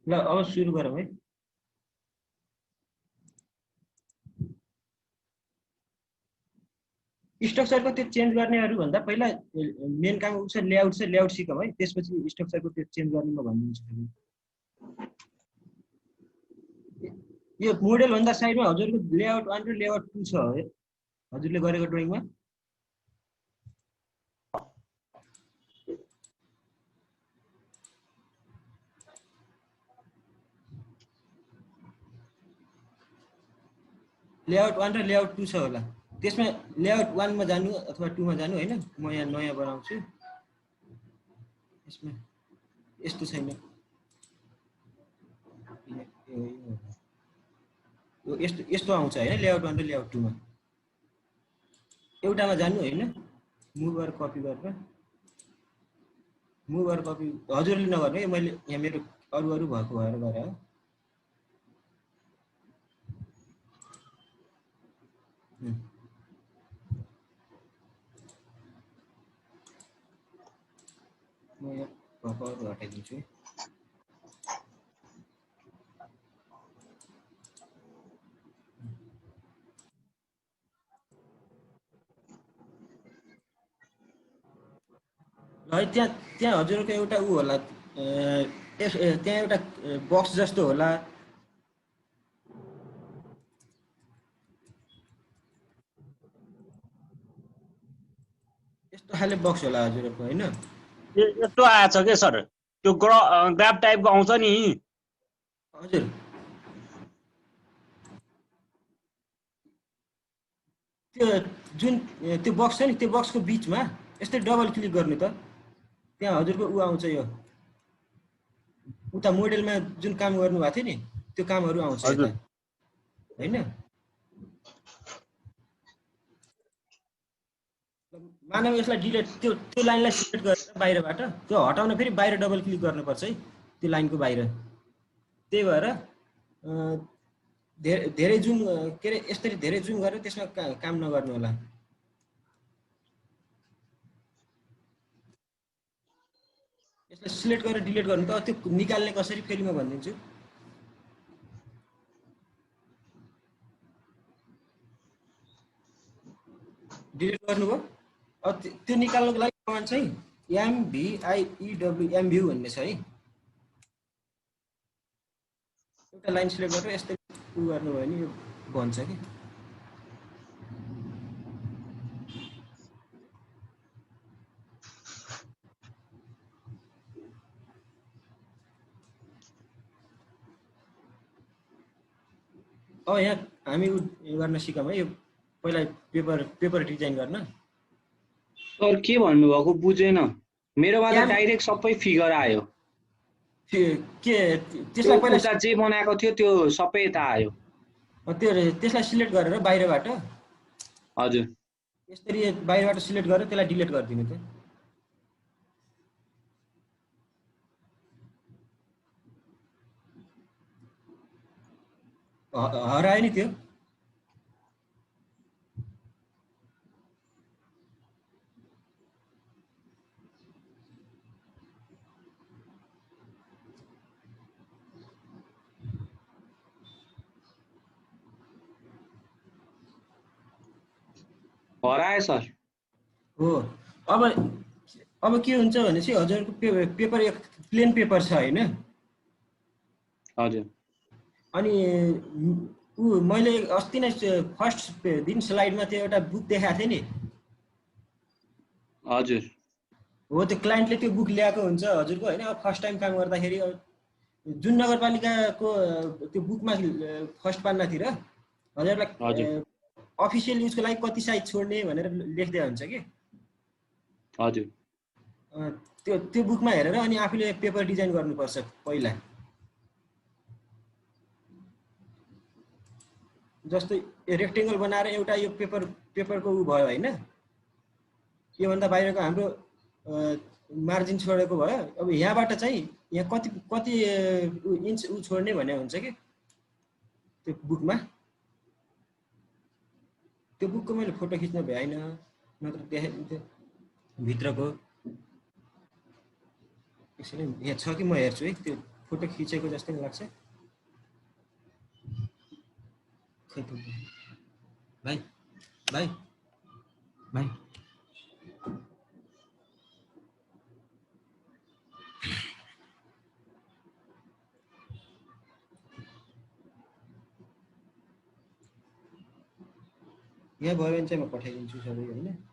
ल अब सुरु गरौँ है। स्ट्रक्चरको त्यो चेन्ज गर्नेहरू भन्दा पहिला मेन काम छ लेआउट सिकौँ है, त्यसपछि स्ट्रक्चरको त्यो चेन्ज गर्ने म भनिदिन्छु। यो मोडेल भन्दा साइडमा हजुरको लेआउट 1 र लेआउट 2 छ है हजुरले गरेको ड्रइङमा। लेआउट 1 र लेआउट 2 छ होला, त्यसमा लेआउट 1 मा जानु अथवा 2 मा जानु हैन। म यहाँ नयाँ बनाउँछु। यसमा यस्तो छैन, यो यस्तो आउँछ हैन लेआउट 1 र लेआउट 2 मा। एउटामा जानु हैन, मुभ गरेर कपी गरेर, मुभ गरेर कपी हजुरले नगर्नु है, मैले यहाँ मेरो अरु भएको भएर गरे हो। म यहाँ भएको अरु हटाइदिन्छु। है त्यहाँ हजुरको एउटा उ होला, त्यहाँ एउटा बक्स जस्तो होला। यस्तो खाले बक्स होला हजुरको हैन। यस्तो आएछ के सर, त्यो ग्राफ टाइपको आउँछ नि। हजुर त्यो जुन त्यो बक्स छ नि, त्यो बक्सको बीचमा यस्तै डबल क्लिक गर्नु त, त्यहाँ हजुरको उ आउँछ। यो उता मोडेलमा जुन काम गर्नु भएको थियो नि त्यो कामहरु आउँछ यता हैन। मानव यसलाई डिलिट त्यो लाइनलाई सिलेक्ट गरेर बाहिरबाट त्यो हटाउन फेरि बाहिर डबल क्लिक गर्नुपर्छ है त्यो लाइनको बाहिर। त्यही भएर धेरै जुम के रे यसरी धेरै जुम गरेर त्यसमा काम नगर्नु होला। यसलाई सिलेक्ट गरेर डिलिट गर्नु त त्यो निकाल्ने कसरी फेरि म भनिदिन्छु। डिलिट गर्नुभयो, अब त्यो निकाल्नको लागि कमान्ड चाहिँ MVIEW भन्ने छ है। एउटा लाइन सिलेक्ट गरेर यस्तै उ गर्नुभयो नि यो भन्छ कि अब यहाँ हामी उ गर्न सिकौँ है। यो पहिला पेपर डिजाइन गर्न। सर के भन्नुभएको बुझेन, मेरोमा त डाइरेक्ट सबै फिगर आयो। के त्यसलाई पहिला उता जे बनाएको थियो त्यो सबै यता आयो। त्यसलाई सिलेक्ट गरेर बाहिरबाट हजुर यसरी बाहिरबाट सिलेक्ट गरेर त्यसलाई डिलिट गरिदिनु त। हरायो नि त्यो। हरायो सर। हो अब के हुन्छ भने चाहिँ हजुरको पेपर एक प्लेन पेपर छ हैन। हजुर अनि उ मैले अस्ति नै फर्स्ट दिन स्लाइडमा त्यो एउटा बुक देखाएको थिएँ नि। हजुर हो त्यो क्लाइन्टले त्यो बुक ल्याएको हुन्छ हजुरको हैन। अब फर्स्ट टाइम काम गर्दाखेरि जुन नगरपालिकाको त्यो बुकमा फर्स्ट पान्नातिर हजुरलाई अफिसियल युजको लागि कति साइज छोड्ने भनेर लेख्दै हुन्छ कि। हजुर त्यो बुकमा हेरेर अनि आफूले पेपर डिजाइन गर्नुपर्छ पहिला। जस्तै रेक्टेंगल बनाएर एउटा यो पेपरको उ भयो हैन। यो भन्दा बाहिरको हाम्रो मार्जिन छोडेको भयो। अब यहाँबाट चाहिँ यहाँ कति इन्च उ छोड्ने भन्ने हुन्छ कि त्यो बुकमा। त्यो बुकको मैले फोटो खिच्न भ्याइन, नत्र देखाइदिन्थे भित्रको। एकछिन यहाँ छ कि म हेर्छु है त्यो फोटो खिचेको जस्तै लाग्छ। खै त भाइ भाइ भाइ यहाँ भयो भने चाहिँ म पठाइदिन्छु सबै होइन।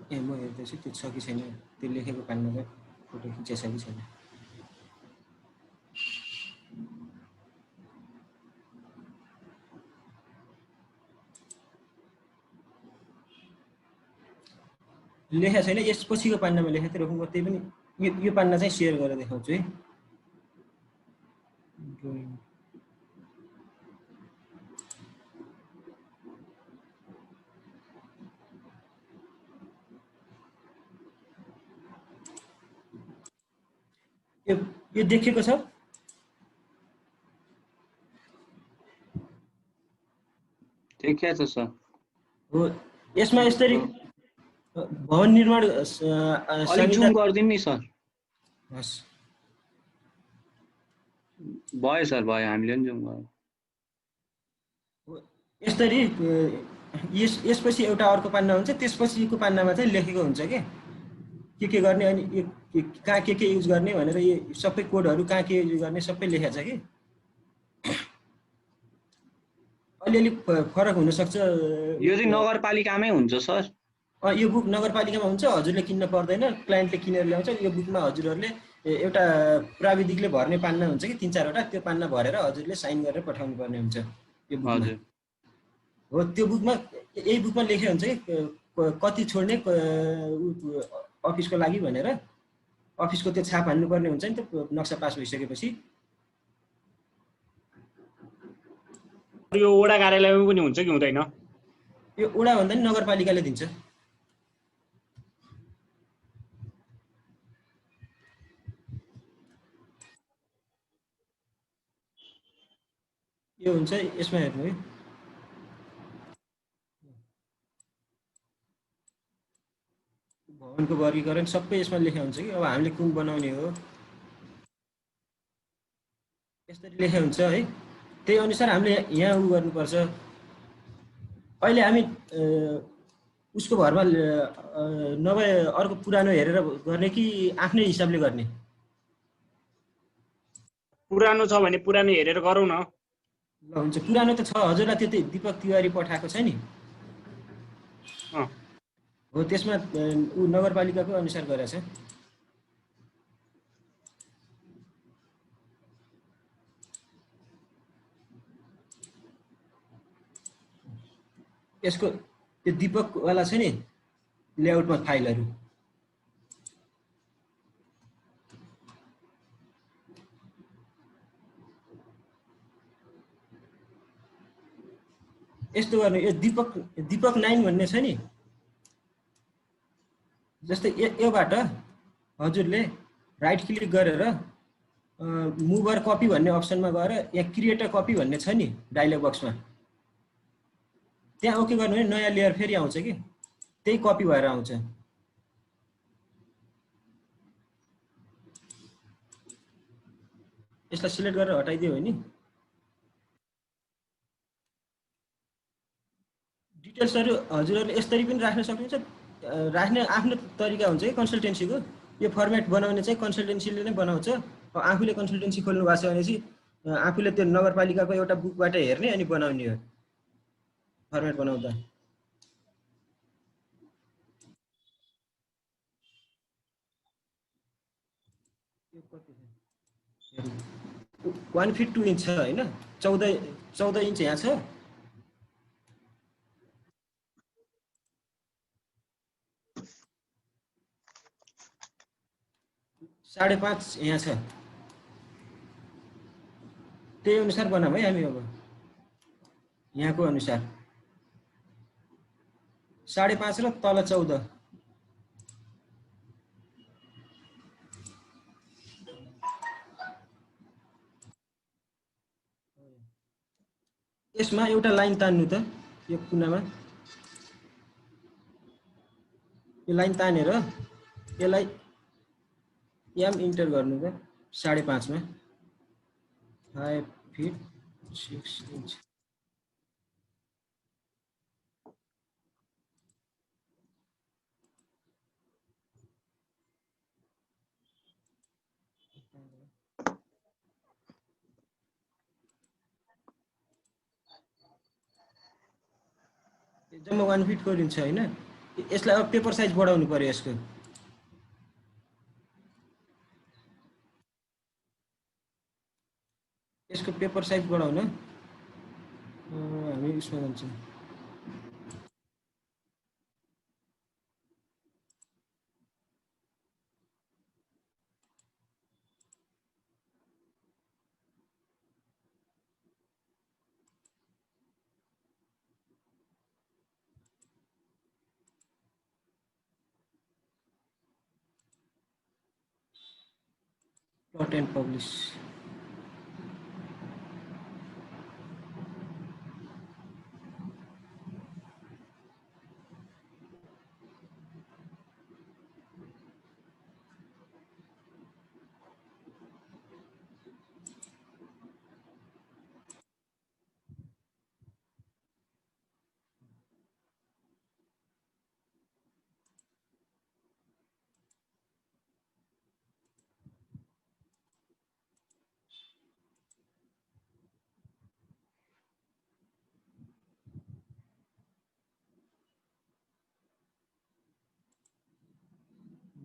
ए म हेर्दैछु त्यो छ कि छैन, त्यो लेखेको पानमा चाहिँ फोटो खिचेछ कि छैन। लेखेको छैन, यसपछिको पान्नामा लेखेको थिएँ। म त्यही पनि यो पान्ना चाहिँ सेयर गरेर देखाउँछु है। यो देखेको छ? देखिया छ सर। हो, यसमा यसरी भवन निर्माण अलि जुम गरिदिनु नि सर। हस् भयो सर, भयो, हामीले पनि जुम गर्यो। यसरी यसपछि एउटा अर्को पान्ना हुन्छ, त्यसपछिको पान्नामा चाहिँ लेखेको हुन्छ के गर्ने अनि कहाँ के युज गर्ने भनेर यो सबै कोडहरू कहाँ के युज गर्ने सबै लेखेको छ कि। अलिअलि फरक हुनसक्छ। यो चाहिँ नगरपालिकामै हुन्छ सर। यो बुक नगरपालिकामा हुन्छ, हजुरले किन्न पर्दैन, क्लाइन्टले किनेर ल्याउँछ। यो बुकमा हजुरहरूले एउटा प्राविधिकले भर्ने पान्ना हुन्छ कि 3-4वटा, त्यो पान्ना भरेर हजुरले साइन गरेर पठाउनु पर्ने हुन्छ यो बुकमा। हजुर हो, त्यो बुकमा यही बुकमा लेखेको हुन्छ कि कति छोड्ने अफिसको लागि भनेर। अफिसको त्यो छाप हान्नुपर्ने हुन्छ नि त नक्सा पास भइसकेपछि। यो वडा कार्यालयमा पनि हुन्छ कि हुँदैन? यो वडा भन्दा नि नगरपालिकाले दिन्छ। यो हुन्छ यसमा हेर्नु है। भवनको वर्गीकरण सबै यसमा लेखेको हुन्छ कि। अब हामीले कुन बनाउने हो यसरी लेखेको हुन्छ है। त्यही अनुसार हामीले यहाँ उ गर्नुपर्छ। अहिले हामी उसको भरमा नभए अर्को पुरानो हेरेर गर्ने कि आफ्नै हिसाबले गर्ने? पुरानो छ भने पुरानो हेरेर गरौँ न। ल हुन्छ, पुरानो त छ, हजुरलाई त्यो दीपक तिवारी पठाएको छ नि। हो, त्यसमा ऊ नगरपालिकाको अनुसार गरेछ। यसको त्यो दीपकवाला छ नि लेआउटमा फाइलहरू। यस्तो गर्ने, यो दीपक 9 भन्ने छ नि, जस्तै योबाट हजुरले राइट क्लिक गरेर मुभर कपी भन्ने अप्सनमा गएर यहाँ क्रिएट अ कपी भन्ने छ नि डायलग बक्समा, त्यहाँ ओके गर्नु भने नयाँ लेयर फेरि आउँछ कि त्यही कपी भएर आउँछ। यसलाई सिलेक्ट गरेर हटाइदियो भने डिटेल्सहरू हजुरहरूले यसरी पनि राख्न सक्नुहुन्छ। राख्ने आफ्नो तरिका हुन्छ कि कन्सल्टेन्सीको। यो फर्मेट बनाउने चाहिँ कन्सल्टेन्सीले नै बनाउँछ। आफूले कन्सल्टेन्सी खोल्नु भएको छ भनेपछि आफूले त्यो नगरपालिकाको एउटा बुकबाट हेर्ने अनि बनाउने हो फर्मेट बनाउँदा। यो कति छ? 1 फिट 2 इन्च छ होइन, 14 इन्च यहाँ छ। 5.5 यहाँ छ। त्यही अनुसार बनाऊँ है हामी अब यहाँको अनुसार 5.5 र तल 14 यसमा एउटा लाइन तान्नु त यो कुनामा यो लाइन तानेर यसलाई यहाँ इन्टर गर्नु त 5.5 मा 5 फिट 6 इन्च जम्मा 1 फिट गरिन्छ हैन यसलाई अब पेपर साइज बढाउनु पर्यो यसको पेपर साइज बढाउन हामी यसमा जान्छौँ प्लट एन्ड पब्लिस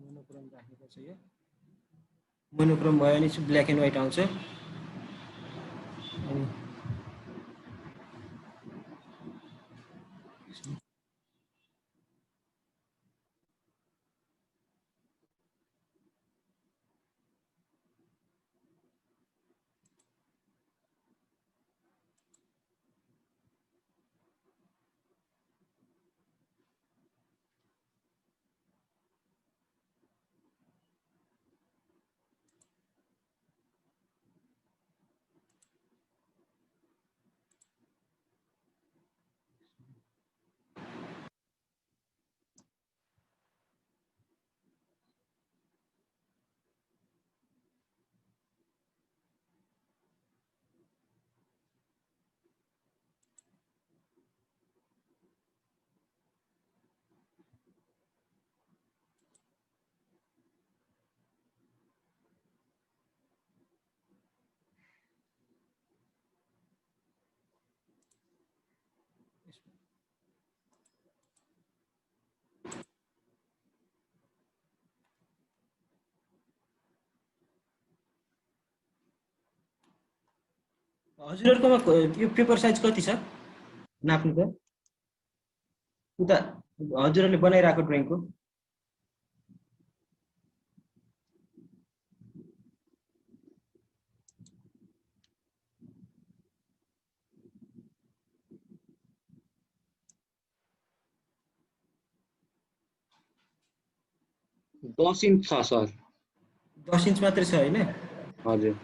मोनोक्रोम राख्नुपर्छ यो मोनोक्रोम भयो भने चाहिँ ब्ल्याक एन्ड व्हाइट आउँछ अनि हजुरहरुकोमा यो पेपर साइज कति छ नाप्नु त उता हजुरहरुले बनाइराको ड्रइङको 10 इन्च छ सर 10 इन्च मात्रै छ हैन हजुर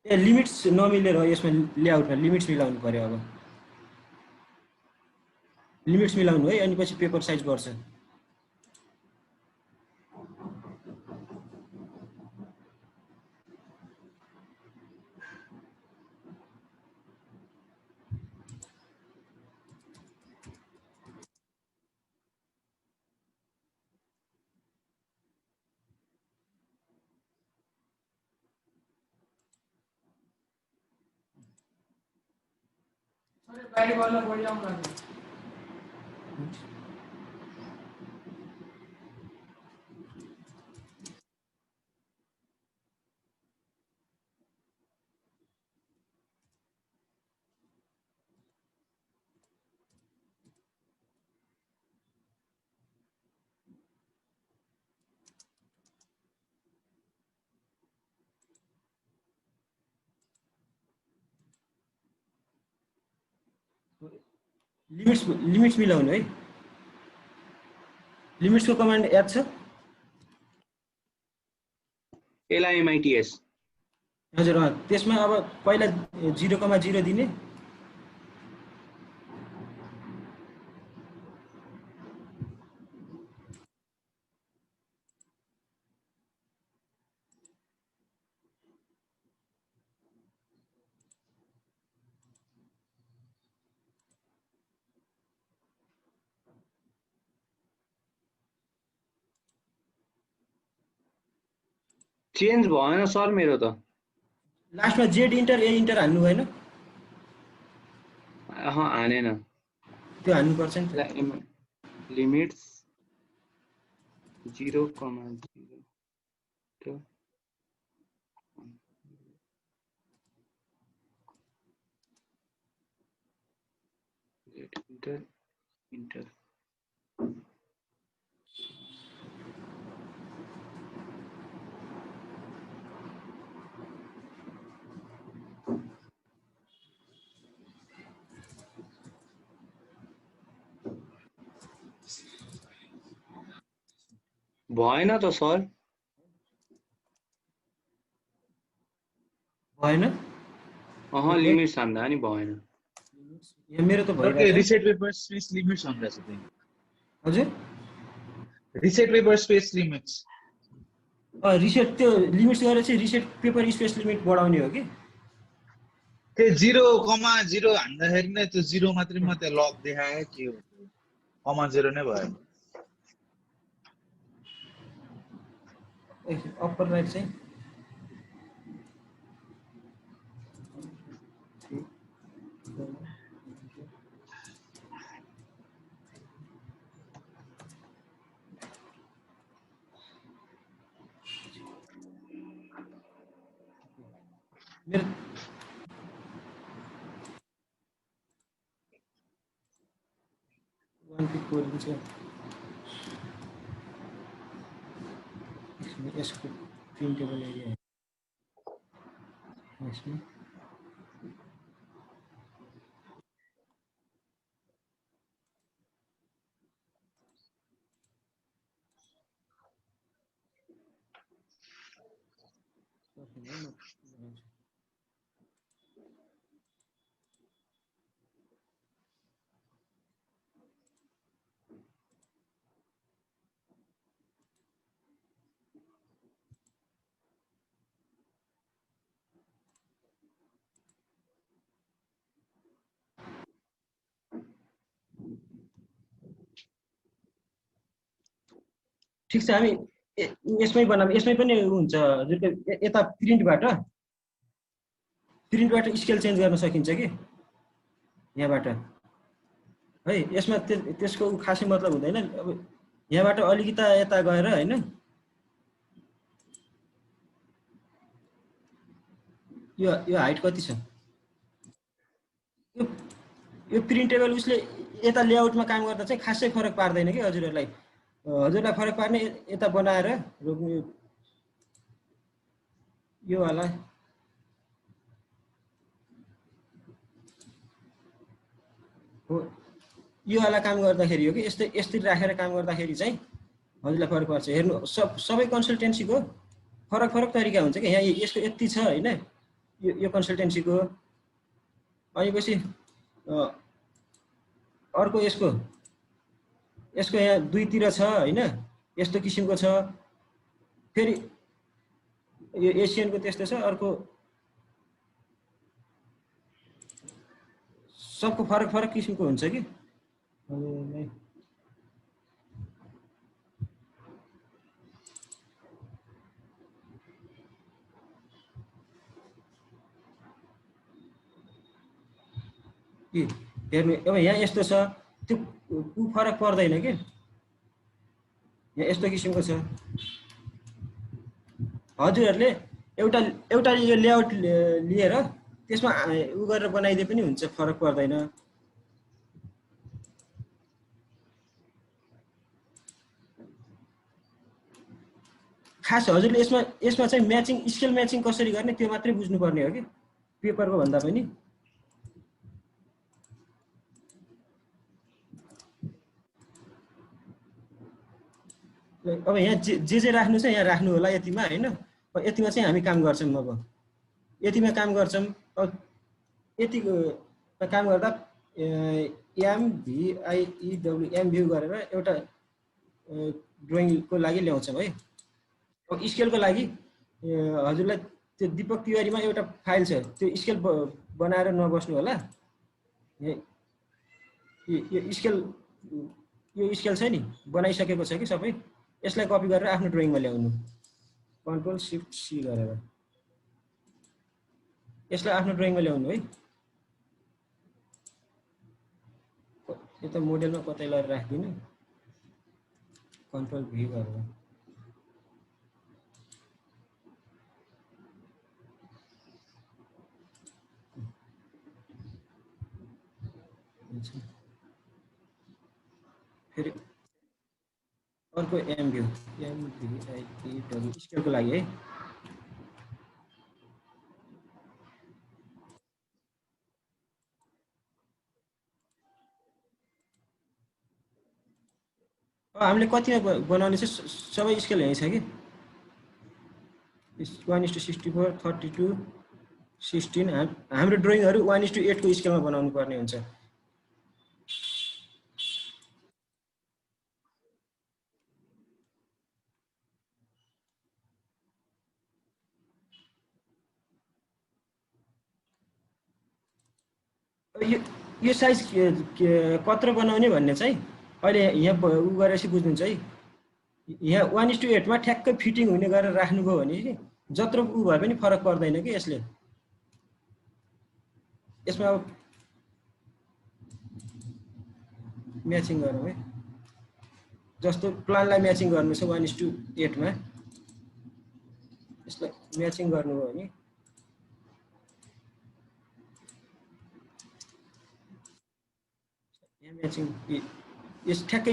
ए लिमिट्स नमिलेर यसमा लेआउटमा लिमिट्स मिलाउनु पर्यो अब लिमिट्स मिलाउनु है अनि पछि पेपर साइज बढ्छ लिमिट्स मिलाउनु है। लिमिट्सको कमान्ड याद छ? LIMITS हजुर त्यसमा अब पहिला 0,0 दिने, चेन्ज भएन सर मेरो त। लास्टमा जेड इन्टर ए इन्टर हान्नु भएन? हानेन। त्यो हान्नुपर्छ नि त। लिमिट्स 0,0 इन्टर इन्टर भएन त सर। भएन? लिमिट्स हान्दा नि भएन। यहाँ मेरो त सर के भइरहेछ। रिसेट पेपर स्पेस लिमिट्स भन्दैछ त्यही। हजुर reset paper space limits. Reset त्यो लिमिट्स गरेर चाहिँ रिसेट पेपर स्पेस लिमिट बढाउने हो कि? त्यो 0,0 हान्दाखेरि नै त्यो 0 मात्रै मात्रै लक देखायो के हो? 0,0 नै भयो। अप्पर राइट चाहिँ मेरो 1 दिन्छ। यसको प्रिन्टेबल एरिया यसमा ठिक छ। हामी यसमै बनाऊँ। यसमै पनि हुन्छ हजुरको यता प्रिन्टबाट स्केल चेन्ज गर्न सकिन्छ कि यहाँबाट है। यसमा त्यसको खासै मतलब हुँदैन। अब यहाँबाट अलिकता यता गएर हैन यो हाइट कति छ? यो प्रिन्टेबल उसले यता लेआउटमा काम गर्दा चाहिँ खासै फरक पार्दैन कि हजुरहरूलाई। हजुरलाई फरक पार्ने यता बनाएर रोक्नु यो वाला हो। यो वाला काम गर्दाखेरि हो कि यस्तै राखेर काम गर्दाखेरि चाहिँ हजुरलाई फरक पर्छ। हेर्नु सबै कन्सल्टेन्सीको फरक तरिका हुन्छ कि। यहाँ यसको यति छ हैन, यो कन्सल्टेन्सीको भनेपछि अर्को यसको यहाँ दुईतिर छ हैन, यस्तो किसिमको छ। फेरि यो एसियनको त्यस्तो छ। अर्को सबको फरक किसिमको हुन्छ कि। हेर्नु अब यहाँ यस्तो छ त्यो फरक पर्दैन के यहाँ यस्तो किसिमको छ हजुरहरूले एउटा एउटा यो लेआउट लिएर त्यसमा उ गरेर बनाइदिए पनि हुन्छ फरक पर्दैन खास हजुरले यसमा यसमा चाहिँ म्याचिङ स्केल म्याचिङ कसरी गर्ने त्यो मात्रै बुझ्नुपर्ने हो कि पेपरको भन्दा पनि अब यहाँ जे राख्नु छ यहाँ राख्नु होला यतिमा हैन यतिमा चाहिँ हामी काम गर्छौं अब यतिमा काम गर्छौं अब यतिको काम गर्दा एम भ्यू गरेर एउटा ड्रइङको लागि ल्याउँछौं है अब स्केलको लागि हजुरलाई त्यो दीपक तिवारीमा एउटा फाइल छ त्यो स्केल बनाएर नबस्नु होला यो स्केल छ नि बनाइसकेको छ कि सबै यसलाई कपी गरेर आफ्नो ड्रइङमा ल्याउनु कन्ट्रोल शिफ्ट सी गरेर यसलाई आफ्नो ड्रइङमा ल्याउनु है यो त मोडेलमा कतै लगाएर राख्दिनु कन्ट्रोल भी गरेर फेरि अर्को एम भ्यू स्केलको लागि है हामीले कतिमा बनाउने छ सबै स्केल यही छ कि 1:64 32 16 हाम्रो ड्रइङहरु 1:8 को स्केलमा बनाउनु पर्ने हुन्छ यो साइज कत्रो बनाउने भन्ने चाहिँ अहिले यहाँ उ गरेपछि बुझ्नुहुन्छ है यहाँ 1:8 मा ठ्याक्कै फिटिङ हुने गरेर राख्नुभयो भने जत्रो उ भए पनि फरक पर्दैन कि यसले यसमा अब म्याचिङ गरौँ है जस्तो प्लानलाई म्याचिङ गर्नु छ 1:8 मा यसलाई म्याचिङ गर्नुभयो भने यहाँ म्याचिङ यस ठ्याक्कै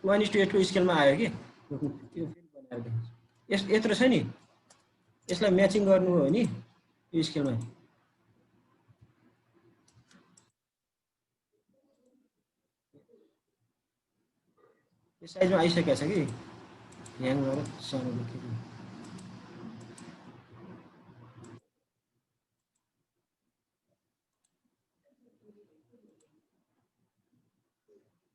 1:8 को स्केलमा आयो कि यो फेरि बनाएर देखाउँछु यत्रो छ नि यसलाई म्याचिङ गर्नु हो नि यो स्केलमा यो साइजमा आइसकेको छ कि ह्याङ गरेर सानो देखेको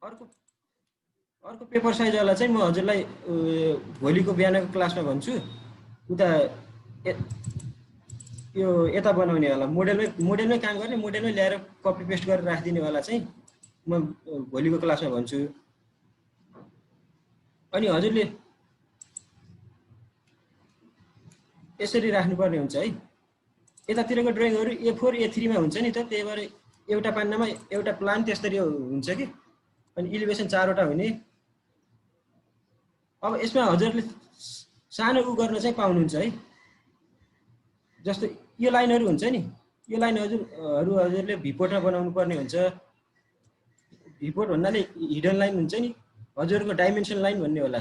अर्को पेपर साइज वाला चाहिँ म हजुरलाई भोलिको बिहानको क्लासमा भन्छु उता यो यता बनाउने वाला मोडेलमै काम गर्ने मोडेलमै ल्याएर कपी पेस्ट गरेर राखिदिने वाला चाहिँ म भोलिको क्लासमा भन्छु अनि हजुरले यसरी राख्नुपर्ने हुन्छ है यतातिरको ड्रइङहरु A4 A3 मा हुन्छ नि त त्यही भएर एउटा पान्नामा एउटा प्लान त्यसरी हुन्छ कि अनि इलिभेसन चारवटा हुने अब यसमा हजुरले सानो उ गर्न चाहिँ पाउनुहुन्छ है जस्तो यो लाइनहरु हुन्छ नि यो लाइन हजुरले भिपोर्टमा बनाउनु पर्ने हुन्छ भिपोर्ट भन्नाले हिडन लाइन हुन्छ नि हजुरको डाइमेन्सन लाइन भन्ने होला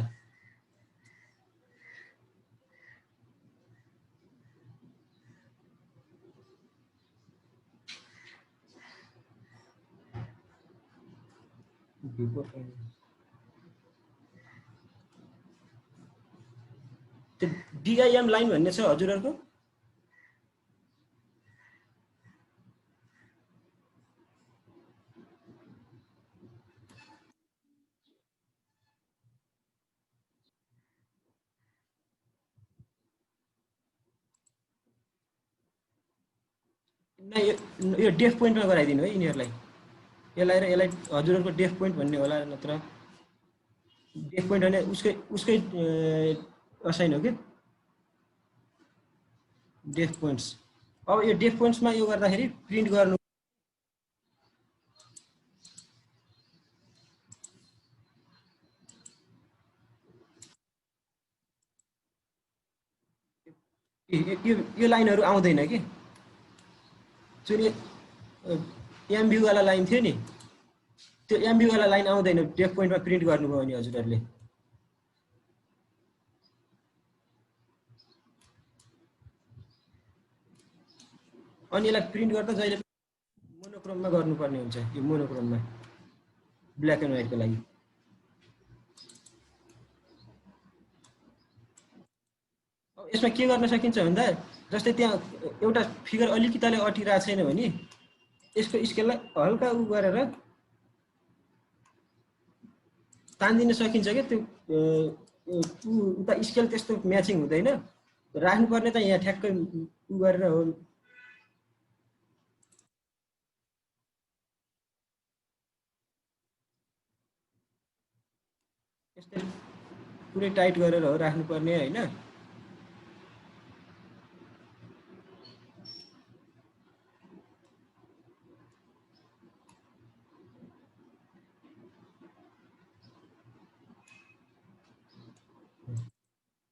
भिपोर्ट त्यो डिआइएम लाइन भन्ने छ हजुरहरुको यो डेफ पोइन्टमा गराइदिनु है यिनीहरुलाई यसलाई हजुरहरुको डेफ पोइन्ट भन्ने होला नत्र डेफ पोइन्ट भने उसकै असाइन हो के डेफ पोइन्ट्स अब यो डेफ पोइन्ट्समा यो गर्दाखेरि प्रिन्ट गर्नु यो लाइनहरु आउँदैन के जुन एमभ्यू वाला लाइन थियो नि त्यो एमभ्यू वाला लाइन आउँदैन डेफ पोइन्टमा प्रिन्ट गर्नुभयो नि हजुरहरुले अनि यसलाई प्रिन्ट गर्दा जहिले मोनोक्रोममा गर्नुपर्ने हुन्छ यो मोनोक्रोममा ब्ल्याक एन्ड व्हाइटको लागि यसमा के गर्न सकिन्छ भन्दा जस्तै त्यहाँ एउटा फिगर अलिकतिले अटिरहेको छैन भने यसको स्केललाई हल्का उ गरेर तान्दिन सकिन्छ के त्यो उता स्केल त्यस्तो म्याचिङ हुँदैन राख्नुपर्ने त यहाँ ठ्याक्कै उ गरेर हो यस्तै पुरै टाइट गरेर हो राख्नुपर्ने हैन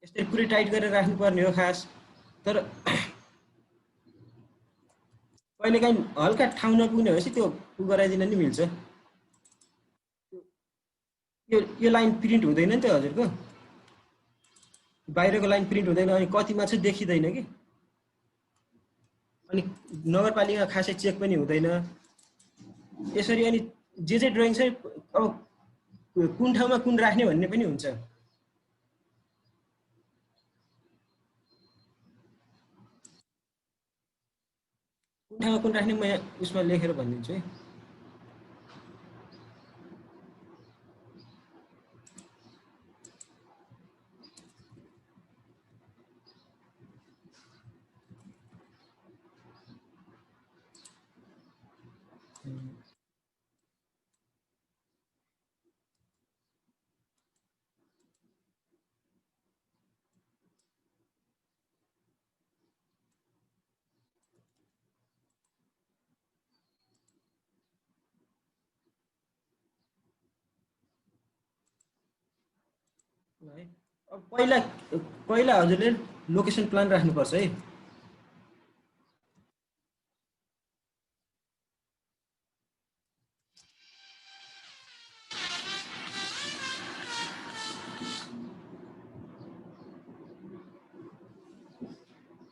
यस्तै पुरै टाइट गरेर राख्नुपर्ने हो खास तर कहिलेकाहीँ हल्का ठाउँ नपुग्ने भएपछि त्यो उ गराइदिन नि मिल्छ यो लाइन प्रिन्ट हुँदैन नि त हजुरको बाहिरको लाइन प्रिन्ट हुँदैन अनि कतिमा चाहिँ देखिदैन कि अनि नगरपालिका खासै चेक पनि हुँदैन यसरी अनि जे ड्रइङ चाहिँ अब कुन ठाउँमा कुन राख्ने भन्ने पनि हुन्छ कुन ठाउँमा कुन राख्ने म यहाँ उसमा लेखेर भनिदिन्छु है है अब पहिला हजुरले लोकेसन प्लान राख्नुपर्छ है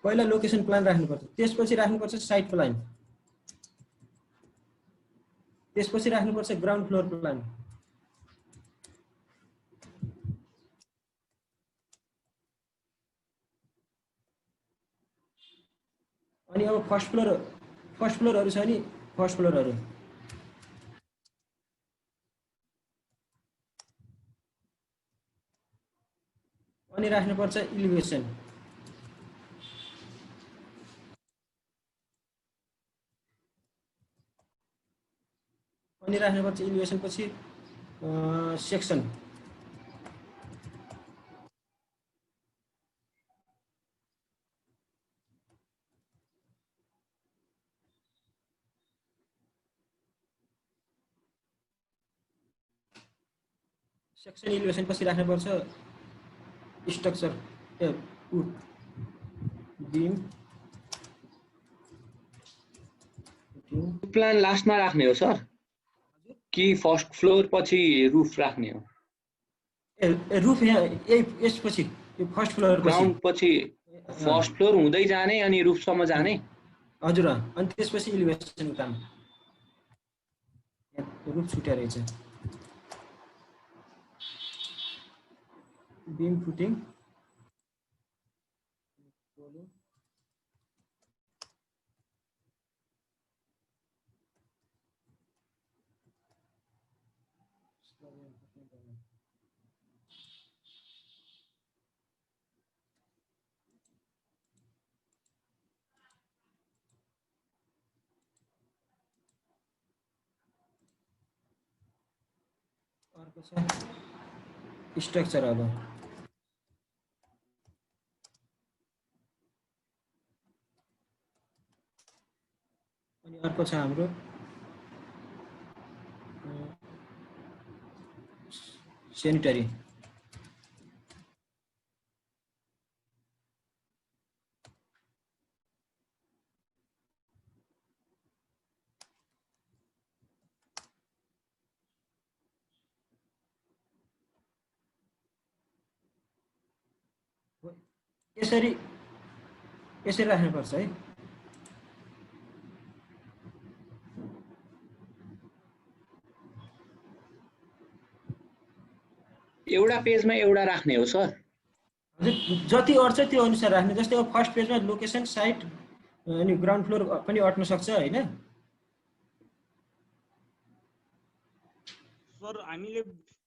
पहिला लोकेसन प्लान राख्नुपर्छ त्यसपछि राख्नुपर्छ साइट प्लान त्यसपछि राख्नुपर्छ ग्राउन्ड फ्लोर प्लान अनि अब फर्स्ट फ्लोरहरु छ नि फर्स्ट फ्लोरहरु अनि राख्नुपर्छ इलिभेसन अनि राख्नुपर्छ इलिभेसन पछि सेक्सन सेक्सन इलिभेसन पछि राख्नुपर्छ स्ट्रक्चर बीम प्लान लास्टमा राख्ने हो सर कि फर्स्ट फ्लोर पछि रुफ राख्ने हो रुफ यहाँ यसपछि यो फर्स्ट फ्लोर ग्राउन्ड पछि फर्स्ट फ्लोर हुँदै जाने अनि रुफसम्म जाने हजुर अनि त्यसपछि इलिभेसन काम रुफ छुट्या रहेछ बीम फुटिङ अर्को छ स्ट्रक्चर अब अनि अर्को छ हाम्रो सेनिटरी यसरी यसरी राख्नुपर्छ है। एउटा पेजमा एउटा राख्ने हो सर? हजुर जति अट्छ त्यो अनुसार राख्ने। जस्तै अब फर्स्ट पेजमा लोकेसन, साइट अनि ग्राउन्ड फ्लोर पनि अट्न सक्छ होइन। सर हामीले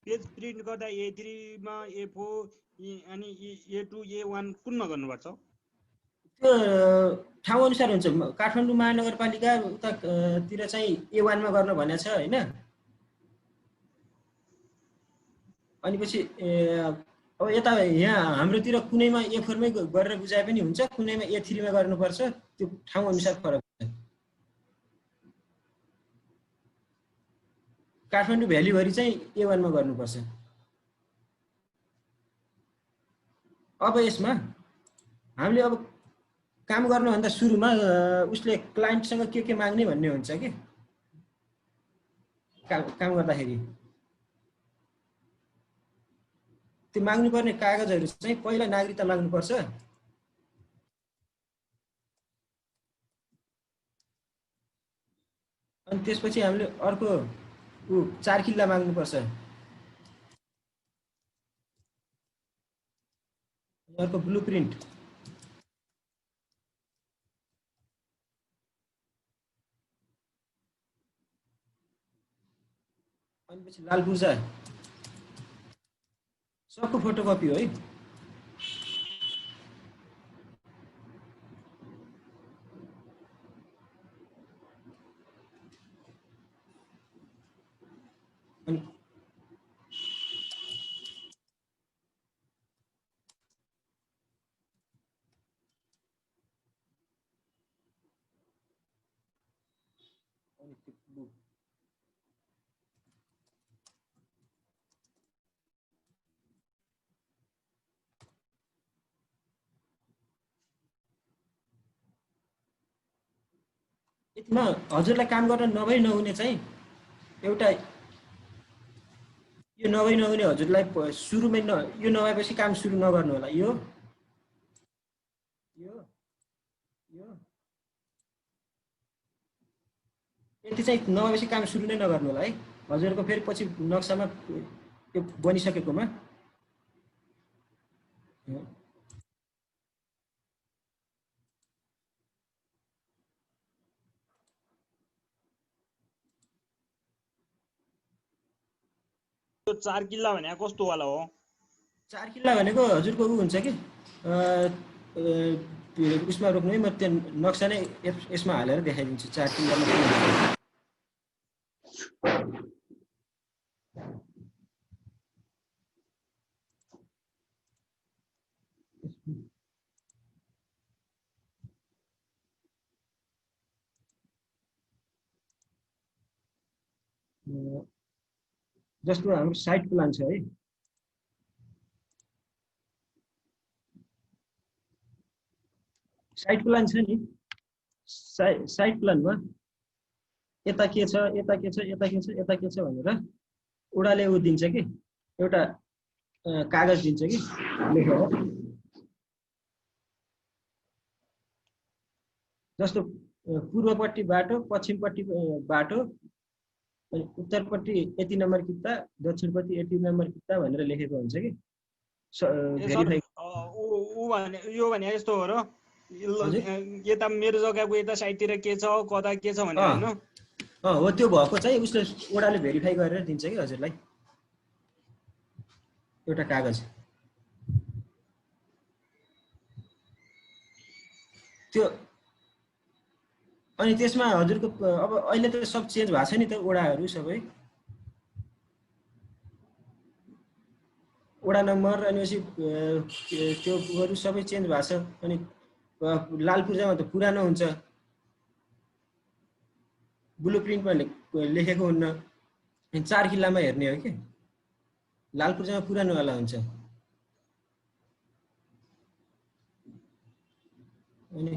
पेज प्रिन्ट गर्दा A3 मा A4 अनि A2 A1 कुनमा गर्नुपर्छ? त्यो ठाउँ अनुसार हुन्छ। काठमाडौँ महानगरपालिका उतातिर चाहिँ A1 मा गर्न भनेको छ होइन। अनि पछि अब यता यहाँ हाम्रोतिर कुनैमा A4 मै गरेर बुझाए पनि हुन्छ, कुनैमा A3 मा गर्नुपर्छ। त्यो ठाउँ अनुसार फरक हुन्छ। काठमाडौँ भ्यालीभरि चाहिँ A1 मा गर्नुपर्छ। अब यसमा हामीले अब काम गर्नुभन्दा सुरुमा उसले क्लाइन्टसँग के माग्ने भन्ने हुन्छ कि काम गर्दाखेरि त्यो माग्नुपर्ने कागजहरू चाहिँ पहिला नागरिकता माग्नुपर्छ। अनि त्यसपछि हामीले अर्को 4 किल्ला माग्नुपर्छ। अर्को ब्लुप्रिन्ट, अनि पछि लाल पूर्जा सबको फोटोकपी हो है। अनि यतिमा हजुरलाई काम गर्न नहुने चाहिँ एउटा यो नहुने हजुरलाई सुरुमै यो नभएपछि काम सुरु नगर्नु होला। यो यति चाहिँ नभएपछि काम सुरु नै नगर्नु होला है। हजुरको फेरि पछि नक्सामा त्यो बनिसकेकोमा त्यो 4 किल्ला भने कस्तो वाला हो? 4 किल्ला भनेको हजुरको हुन्छ कि उसमा रोक्नु है। म त्यो नक्सा नै यसमा हालेर देखाइदिन्छु। 4 किल्लामा जस्तो हाम्रो साइट प्लान छ है। साइट प्लान छ नि, साइट प्लानमा यता के छ, यता के छ, यता के छ, यता के छ भनेर उडाले दिन्छ कि एउटा कागज दिन्छ कि लेखेर। जस्तो पूर्वपट्टि बाटो, पश्चिमपट्टि बाटो, अनि उत्तरपट्टि यति नम्बर किता, दक्षिणपट्टि यति नम्बर किता भनेर लेखेको हुन्छ कि भेरिफाई। यो भने यस्तो हो र, यता मेरो जग्गाको यता साइडतिर के छ कता के छ भनेर हैन? हो त्यो भएको चाहिँ उसले ओडाले भेरिफाई गरेर दिन्छ कि हजुरलाई एउटा कागज। त्यो अनि त्यसमा हजुरको अब अहिले त सब चेन्ज भएको छ नि त, ओडाहरू सबै ओडा नम्बर अनि त्योहरू सबै चेन्ज भएको छ। अनि लाल पूर्जामा त पुरानो हुन्छ, ब्लुप्रिन्टमा लेखेको हुन्न। 4 किल्लामा हेर्ने हो कि लाल पूर्जामा पुरानोवाला हुन्छ। अनि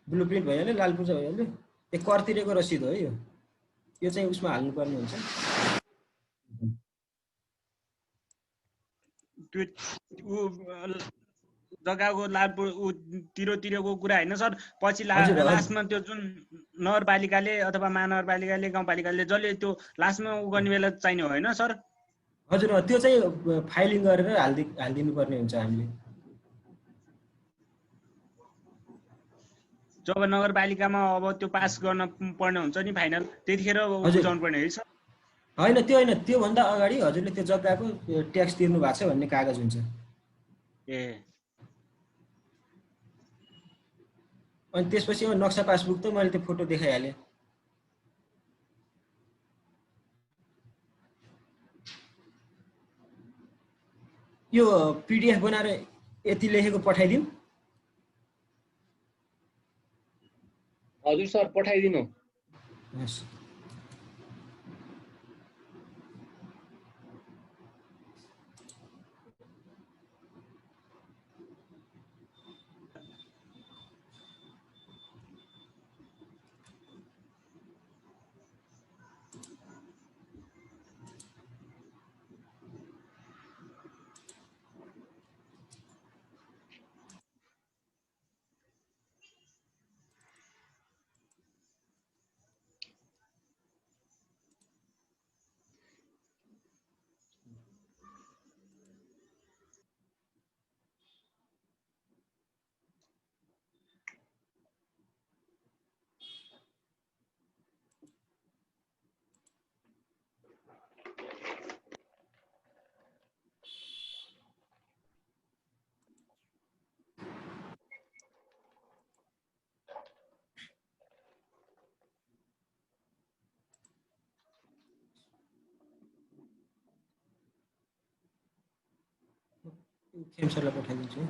ब्लुप्रिन्ट भइहाल्यो, लाल पूर्जा भइहाल्यो। यो कर तिरेको रसिद हो है। यो चाहिँ उसमा हाल्नुपर्ने हुन्छ। त्यो ऊ जग्गाको तिरको कुरा होइन सर। पछि हजुर, हजुर। लास्टमा त्यो जुन नगरपालिकाले अथवा महानगरपालिकाले गाउँपालिकाले जसले त्यो लास्टमा उ गर्ने बेला चाहिने हो होइन सर? हजुर त्यो चाहिँ फाइलिङ गरेर हालिदिनु पर्ने हुन्छ हामीले। जब नगरपालिकामा अब त्यो पास गर्न पर्ने हुन्छ नि फाइनल, त्यतिखेर बुझाउनु पर्ने है सर? होइन त्यो होइन, त्योभन्दा अगाडि हजुरले त्यो जग्गाको ट्याक्स तिर्नु भएको छ भन्ने कागज हुन्छ। ए अनि त्यसपछि नक्सा पासबुक त मैले त्यो फोटो देखाइहालेँ। यो पिडिएफ बनाएर यति लेखेको पठाइदिउँ? हजुर सर पठाइदिनु। हस्। खेम सरलाई पठाइदिन्छु।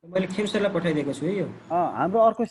मैले खेम सरलाई पठाइदिएको छु है यो। हाम्रो अर्को